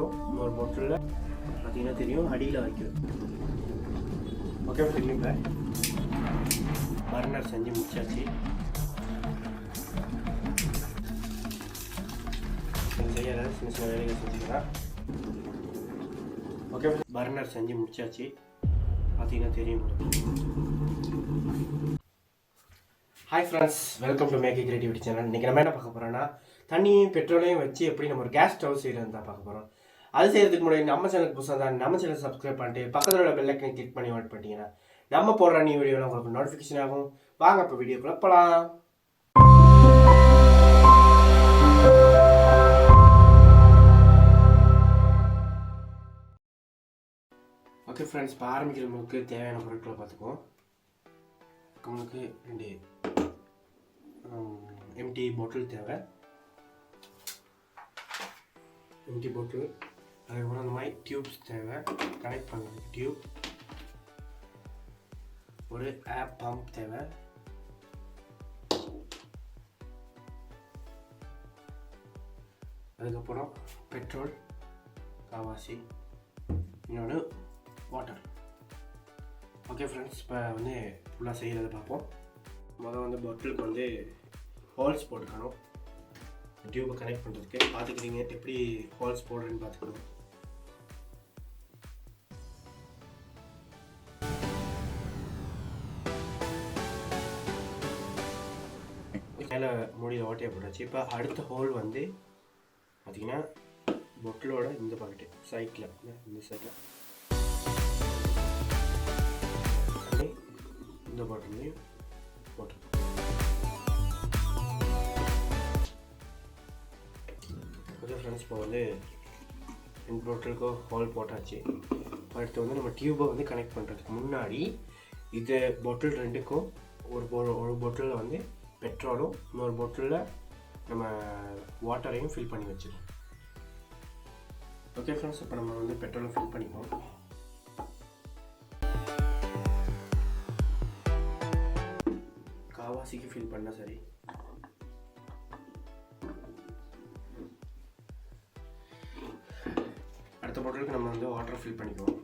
பெட்ரோலும் இன்னொரு பாட்டிலில் பார்த்தீங்கன்னா தெரியும் அடியில் வைக்கும். ஓகே இப்போ பர்னர் செஞ்சு முடிச்சாச்சு. செய்யாத சின்ன சின்ன வேலைகள் செஞ்சுக்கிறேன். ஓகே பர்னர் செஞ்சு முடிச்சாச்சு. பார்த்தீங்கன்னா தெரியும். Hi friends, welcome to Maggie creativity channel. இன்றைக்கி நம்ம என்ன பார்க்க போகிறோன்னா தண்ணியும் பெட்ரோலையும் வச்சு எப்படி நம்ம ஒரு கேஸ் ஸ்டவ் செய்கிறது தான் பார்க்க போகிறோம். அது செய்கிறதுக்கு முன்னாடி நம்ம சேனலுக்கு புதுசாக தான் நம்ம சேனல் சப்ஸ்கிரைப் பண்ணிட்டு பக்கத்தில் உள்ள பெல் ஐக்கனை கிளிக் பண்ணி வாட் பண்ணிட்டீங்கன்னா நம்ம போடுற நியூ வீடியோவில் உங்களுக்கு நோட்டிஃபிகேஷன் ஆகும். வாங்க இப்போ வீடியோக்குள்ளே போகலாம். ஓகே ஃப்ரெண்ட்ஸ், இப்போ ஆரம்பிக்கிறவங்களுக்கு தேவையான பொருட்களை பார்த்துக்குவோம். உங்களுக்கு 2 எம்டி பாட்டில் தேவை. எம்டி பாட்டில், அதுக்கப்புறம் அந்த மாதிரி டியூப்ஸ் தேவை, கனெக்ட் பண்ணுறது டியூப். ஒரு ஏர் பம்ப் தேவை. அதுக்கப்புறம் பெட்ரோல், காவாசி, இன்னொன்று வாட்டர். ஓகே ஃப்ரெண்ட்ஸ், இப்போ வந்து ஃபுல்லாக செய்கிறத பார்ப்போம். முதல்ல வந்து பாட்டிலுக்கு வந்து ஹோல்ஸ் போட்டுக்கணும். டியூபை கனெக்ட் பண்ணுறதுக்கு பார்த்துக்கிறீங்க எப்படி ஹோல்ஸ் போடுறேன்னு பார்த்துக்கணும். மேலே மூடியில் ஓட்டையை போட்டாச்சு. இப்போ அடுத்த ஹோல் வந்து பார்த்திங்கன்னா பொட்டிலோட இந்த பாக்கெட்டு சைட்டில், இந்த சைட்டில் இந்த பாட்டிலையும் போட்டு. ஓகே ஃப்ரெண்ட்ஸ், இப்போ வந்து இந்த பாட்டிலுக்கு ஹோல் போட்டாச்சு. அடுத்து வந்து நம்ம டியூபை வந்து கனெக்ட் பண்ணுறதுக்கு முன்னாடி இது பாட்டில் ரெண்டுக்கும் ஒரு பாட்டிலில் வந்து பெட்ரோலும் இன்னொரு பாட்டிலில் நம்ம வாட்டரையும் ஃபில் பண்ணி வச்சிடலாம். ஓகே ஃப்ரெண்ட்ஸ், இப்போ நம்ம வந்து பெட்ரோலை ஃபில் பண்ணிப்போம். காவாசிக்கு ஃபில் பண்ணால் சரி. அடுத்த பாட்டிலுக்கு நம்ம வந்து வாட்டர் ஃபில் பண்ணிக்குவோம்.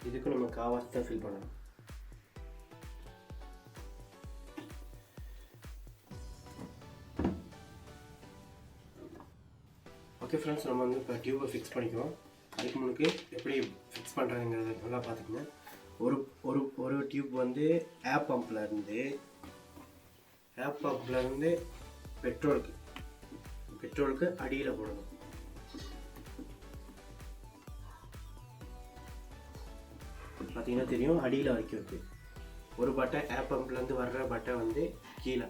இதுக்கு நம்ம காவாசி தான் ஃபில் பண்ணணும். ஓகே ஃப்ரெண்ட்ஸ், நம்ம வந்து இப்போ டியூபை ஃபிக்ஸ் பண்ணிக்குவோம். அதுக்கு முன்னுக்கு எப்படி ஃபிக்ஸ் பண்ணுறதுங்கிறது நல்லா பார்த்துக்கங்க. ஒரு டியூப் வந்து ஏர் பம்ப்லேருந்து பெட்ரோலுக்கு அடியில் போடணும். பார்த்தீங்கன்னா தெரியும் அடியில் வரைக்கும் இருக்குது. ஒரு பட்டை ஏர் பம்ப்லேருந்து வர்ற பட்டை வந்து கீழே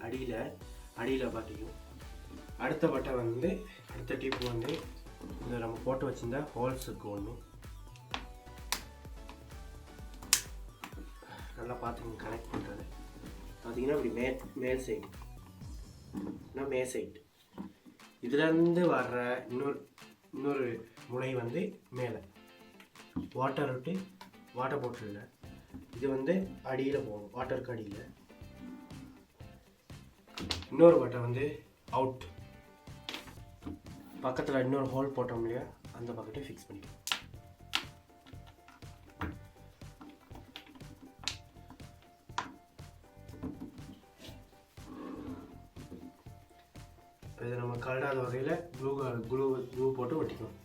அடியில் பாட்டிக்கும். அடுத்த பட்டை வந்து அடுத்த டியூப் வந்து இந்த நம்ம போட்டு வச்சுருந்த ஹோல்ஸுக்கு ஒன்று நல்லா பார்த்துங்க கனெக்ட் பண்ணுறது. பார்த்தீங்கன்னா இப்படி மேல் சைடு மே சைடு இதுலேருந்து வர்ற இன்னொரு முனை வந்து மேலே வாட்டர் பாட்டிலில் இது வந்து அடியில் போகணும். வாட்டருக்கு அடியில் இன்னொரு பட்டை வந்து அவுட் பக்கத்தில் இன்னொரு ஹோல் போட்டோம் இல்லையா, அந்த பக்கெட்டை ஃபிக்ஸ் பண்ணிக்கலாம். இதை நம்ம கலடாத வகையில் க்ளூ போட்டு ஒட்டிக்கலாம்.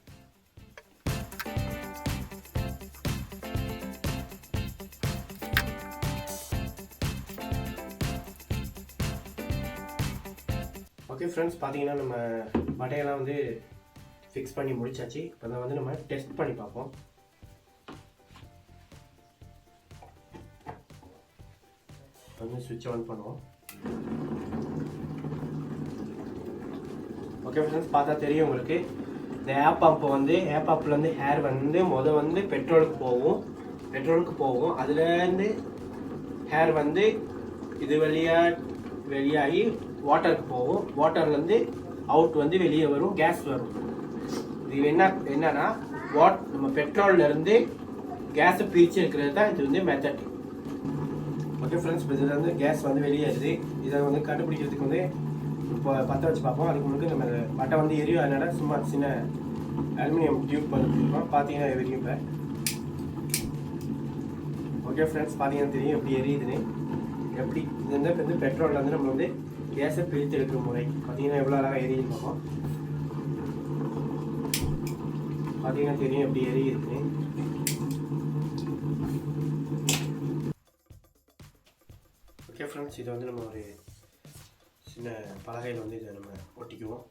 ஓகே ஃப்ரெண்ட்ஸ், பார்த்தீங்கன்னா நம்ம பட்டையெல்லாம் வந்து ஃபிக்ஸ் பண்ணி முடிச்சாச்சு. இப்போ தான் வந்து நம்ம டெஸ்ட் பண்ணி பார்ப்போம். வந்து சுவிட்ச் ஆன் பண்ணுவோம். ஓகே ஃப்ரெண்ட்ஸ், பார்த்தா தெரியும் உங்களுக்கு. இந்த ஏர் பம்ப்லேருந்து ஹேர் வந்து பெட்ரோலுக்கு போகும். அதுலேருந்து ஹேர் வந்து இது வெளியாகி வாட்டருக்கு போகும். வாட்டர்லேருந்து அவுட் வந்து வெளியே வரும், கேஸ் வரும். இது என்னன்னா நம்ம பெட்ரோல்லேருந்து கேஸை பிரித்து இருக்கிறது தான் இது வந்து மெத்தட். ஓகே ஃப்ரெண்ட்ஸ், இப்போ இதில் வந்து கேஸ் வந்து வெளியேறுது. இதை வந்து கண்டுபிடிக்கிறதுக்கு வந்து இப்போ பற்ற வச்சு பார்ப்போம். அதுக்கு முன்னாடி நம்ம பட்டை வந்து எரியும். அதனால் சும்மா சின்ன அலுமினியம் டியூப் பண்ணிருக்கோம். பார்த்தீங்கன்னா எரியும். இப்போ ஓகே ஃப்ரெண்ட்ஸ், பார்த்தீங்கன்னா தெரியும் எப்படி எரியுதுன்னு. எப்படி இது வந்து பெட்ரோலில் வந்து நம்ம வந்து கேஸை பிரித்து எடுக்கிற முறை பார்த்தீங்கன்னா எவ்வளோ அழகாக எரியுது பார்ப்போம். பார்த்தீங்கன்னா தெரியும் எப்படி எரியுதுன்னு. ஓகே ஃப்ரெண்ட்ஸ், இதை வந்து நம்ம ஒரு சின்ன பலகையில் வந்து இதை நம்ம ஒட்டிக்குவோம்.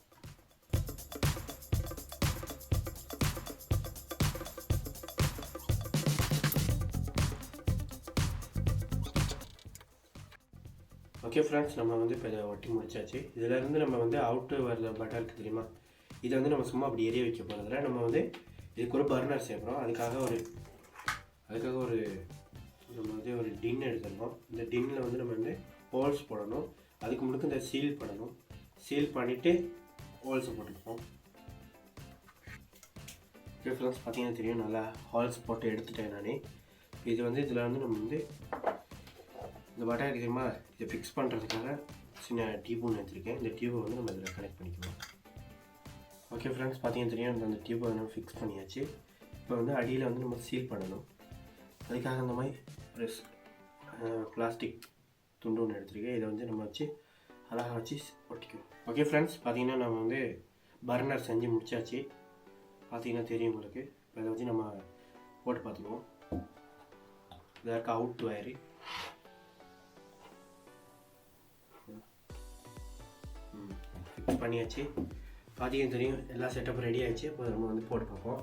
ஓகே ஃப்ரெண்ட்ஸ், நம்ம வந்து இப்போ இதை ஒட்டி முடிச்சாச்சு. இதிலேருந்து நம்ம வந்து அவுட்டு வர்ற பட்டர் இருக்குது தெரியுமா, இதை வந்து நம்ம சும்மா அப்படி எரிய வைக்க போகிறதில்ல. நம்ம வந்து இதுக்கு ஒரு பர்னர் சேர்க்குறோம். அதுக்காக ஒரு நம்ம வந்து ஒரு டின் எடுத்துடணும். இந்த டின்னில் வந்து நம்ம வந்து ஹோல்ஸ் போடணும். அதுக்கு முன்னாடி இந்த சீல் பண்ணணும். சீல் பண்ணிவிட்டு ஹோல்ஸை போட்டுப்போம். ஓகே ஃப்ரெண்ட்ஸ், பார்த்தீங்கன்னா தெரியும் நல்லா ஹோல்ஸ் போட்டு எடுத்துட்டேன் நான். இது வந்து இதில் வந்து நம்ம வந்து இந்த பட்டர் தெரியுமா, இதை ஃபிக்ஸ் பண்ணுறதுக்காக சின்ன டியூப் ஒன்று எடுத்துருக்கேன். இந்த டியூப்பை வந்து நம்ம இதில் கனெக்ட் பண்ணிக்குவோம். ஓகே ஃப்ரெண்ட்ஸ், பார்த்தீங்கன்னா தெரியும் அந்த டியூப்பை நம்ம ஃபிக்ஸ் பண்ணியாச்சு. இப்போ வந்து அடியில் வந்து நம்ம சீல் பண்ணணும். அதுக்காக அந்த மாதிரி ஒரு பிளாஸ்டிக் துண்டு ஒன்று எடுத்துருக்கேன். இதை வந்து நம்ம வச்சு அழகாக வச்சு ஒட்டிக்குவோம். ஓகே ஃப்ரெண்ட்ஸ், பார்த்தீங்கன்னா நம்ம வந்து பர்னர் செஞ்சு முடிச்சாச்சு. பார்த்தீங்கன்னா தெரியும் உங்களுக்கு. இப்போ இதை வச்சு நம்ம போட்டு பார்த்துக்குவோம். இதற்கு அவுட் வயரு ஃபிக்ஸ் பண்ணியாச்சு. பார்த்தீங்கன்னா தெரியும் எல்லா செட்டப்பும் ரெடி ஆகிடுச்சு. இப்போ நம்ம வந்து போட்டு பார்ப்போம்.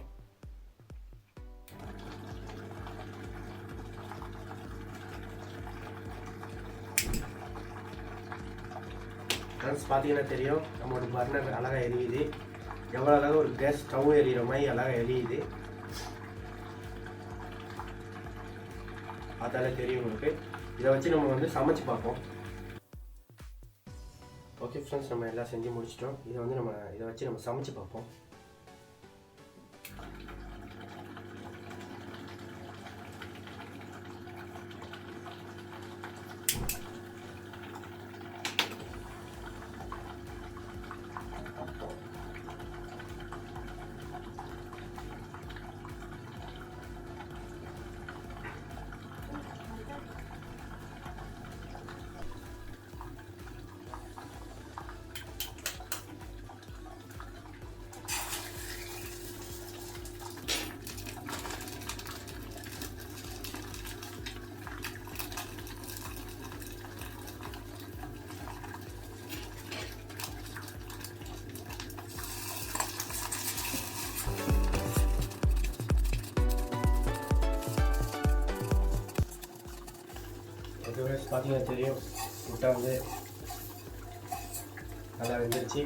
ஃப்ரெண்ட்ஸ், பார்த்தீங்கன்னா தெரியும் நம்மளோட பர்னர் அழகாக எரியுது. எவ்வளோ அழகாக ஒரு கேஸ் ஸ்டவ் எரியிற மாதிரி அழகாக எரியுது. பார்த்தாலே தெரியும் உங்களுக்கு. இதை வச்சு நம்ம வந்து சமைச்சு பார்ப்போம். ஓகே ஃப்ரெண்ட்ஸ், நம்ம எல்லாம் செஞ்சு முடிச்சிட்டோம். இதை வச்சு நம்ம சமைச்சு பார்ப்போம். பார்த்தீங்கன்னா தெரியும் முட்டை வந்து நல்லா வெந்துருச்சு.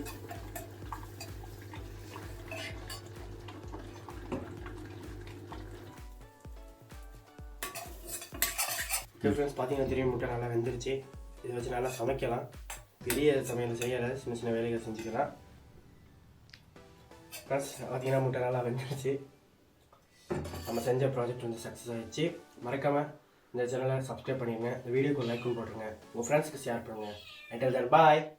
ஃப்ரெண்ட்ஸ், பார்த்தீங்கன்னா தெரியும் முட்டை நல்லா வெந்துருச்சு. இதை வச்சு நல்லா சமைக்கலாம். பெரிய சமையல் செய்யலை, சின்ன சின்ன வேலைகள் செஞ்சுக்கலாம். ஃப்ரெண்ட்ஸ், பார்த்தீங்கன்னா முட்டை நல்லா வெந்துருச்சு. நம்ம செஞ்ச ப்ராஜெக்ட் வந்து சக்ஸஸ் ஆகிடுச்சு. மறக்காமல் இந்த சேனலை சப்ஸ்கிரைப் பண்ணிடுங்க. இந்த வீடியோக்கு லைக்கும் போட்டுருங்க. உங்கள் ஃப்ரெண்ட்ஸ்க்கு ஷேர் பண்ணுங்கள். until then, bye.